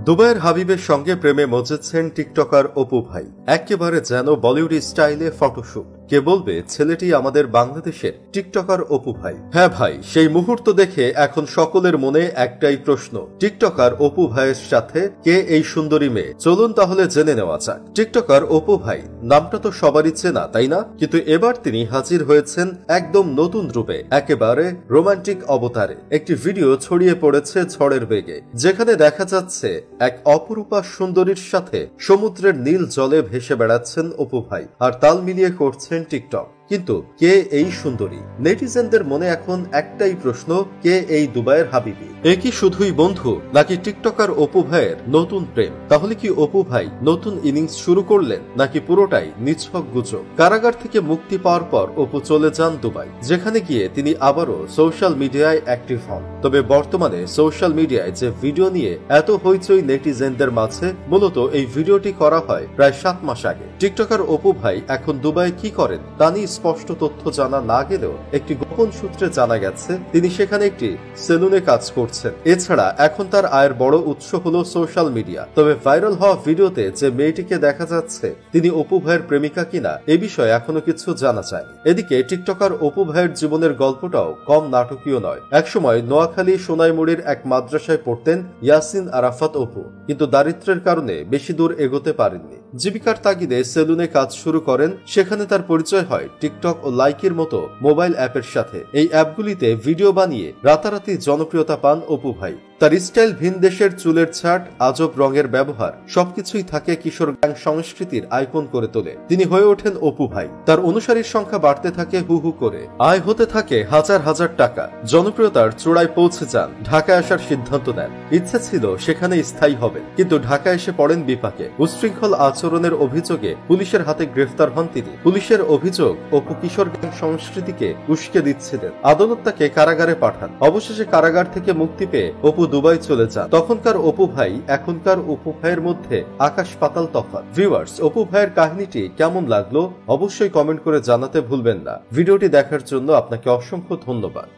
দুবাইয়ের হাবিবের সঙ্গে প্রেমে মজেছেন টিকটকার অপু ভাই। একেবারে যেন বলিউড স্টাইলে ফটোশুট। কে বলবে ছেলেটি আমাদের বাংলাদেশের টিকটকার অপু ভাই? হ্যাঁ ভাই, সেই মুহূর্ত দেখে এখন সকলের মনে একটাই প্রশ্ন, টিকটকার অপু ভাইয়ের সাথে কে এই সুন্দরী মেয়ে? চলুন তাহলে জেনে নেওয়া যাক। টিকটকার অপু ভাই নামটা তো সবারই চেনা, তাই না? কিন্তু এবার তিনি হাজির হয়েছেন একদম নতুন রূপে, একেবারে রোমান্টিক অবতারে। একটি ভিডিও ছড়িয়ে পড়েছে ঝড়ের বেগে, যেখানে দেখা যাচ্ছে এক অপরূপা সুন্দরীর সাথে সমুদ্রের নীল জলে ভেসে বেড়াচ্ছেন অপু ভাই, আর তাল মিলিয়ে করছেন টিকটক। কিন্তু কে এই সুন্দরী? নেটিজেনদের মনে এখন একটাই প্রশ্ন, কে এই দুবাইয়ের হাবিবি? এ কি শুধুই বন্ধু, নাকি টিকটকার অপু ভাইয়ের নতুন প্রেম? তাহলে কি অপু ভাই নতুন ইনিংস শুরু করলেন, নাকি পুরোটাই নিছক গুজব? কারাগার থেকে মুক্তি পাওয়ার পর অপু চলে যান দুবাই, যেখানে গিয়ে তিনি আবারও সোশ্যাল মিডিয়ায় অ্যাক্টিভ হন। তবে বর্তমানে সোশ্যাল মিডিয়ায় যে ভিডিও নিয়ে এত হইচই নেটিজেনদের মাঝে, মূলত এই ভিডিওটি করা হয় প্রায় 7 মাস আগে। টিকটকার অপু ভাই এখন দুবাই কি করেন তা নিয়ে স্পষ্ট তথ্য জানা না গেলেও একটি গোপন সূত্রে জানা গেছে তিনি সেখানে একটি সেলুনে কাজ করছেন। এছাড়া এখন তার আয়ের বড় উৎস হলো সোশ্যাল মিডিয়া। তবে ভাইরাল হওয়া ভিডিওতে যে মেয়েটিকে দেখা যাচ্ছে তিনি অপু ভাইয়ের প্রেমিকা কিনা এ বিষয়ে এখনো কিছু জানা যায়নি। এদিকে টিকটকার অপু ভাইয়ের জীবনের গল্পটাও কম নাটকীয় নয়। একসময় নোয়াখালী সোনাইমুড়ির এক মাদ্রাসায় পড়তেন ইয়াসিন আরাফাত অপু, কিন্তু দারিদ্র্যের কারণে বেশি দূর এগোতে পারেননি। জীবিকার তাগিদে সেলুনে কাজ শুরু করেন। সেখানে তার পরিচয় হয় টিকটক ও লাইকের মতো মোবাইল অ্যাপের সাথে। এই অ্যাপগুলিতে ভিডিও বানিয়ে রাতারাতি জনপ্রিয়তা পান অপু ভাই। তার স্টাইল, ভিন দেশের চুলের ছাট, আজব রঙের ব্যবহার, সবকিছুই থাকে কিশোর গ্যাং সংস্কৃতির আইকন করে তোলে। তিনি হয়ে ওঠেন অপু ভাই। তার অনুসারীর সংখ্যা বাড়তে থাকে হু হু করে, আয় হতে থাকে হাজার হাজার টাকা। জনপ্রিয়তার চূড়ায় পৌঁছে যান, ঢাকায় আসার সিদ্ধান্ত নেন। ইচ্ছা ছিল সেখানে স্থায়ী হবেন, কিন্তু ঢাকায় এসে পড়েন বিপাকে। উচ্ছৃঙ্খল আচরণের অভিযোগে পুলিশের হাতে গ্রেফতার হন তিনি। পুলিশের অভিযোগ, অপু কিশোর গ্যাং সংস্কৃতিকে উস্কে দিচ্ছিলেন। আদালত তাকে কারাগারে পাঠান। অবশেষে কারাগার থেকে মুক্তি পেয়ে অপু দুবাই চলে যান। তখনকার অপু ভাই এখনকার অপু ভাইয়ের মধ্যে আকাশ পাতাল তফাৎ। ভিউয়ার্স, অপু ভাইয়ের কাহিনীটি কেমন লাগলো অবশ্যই কমেন্ট করে জানাতে ভুলবেন না। ভিডিওটি দেখার জন্য আপনাকে অসংখ্য ধন্যবাদ।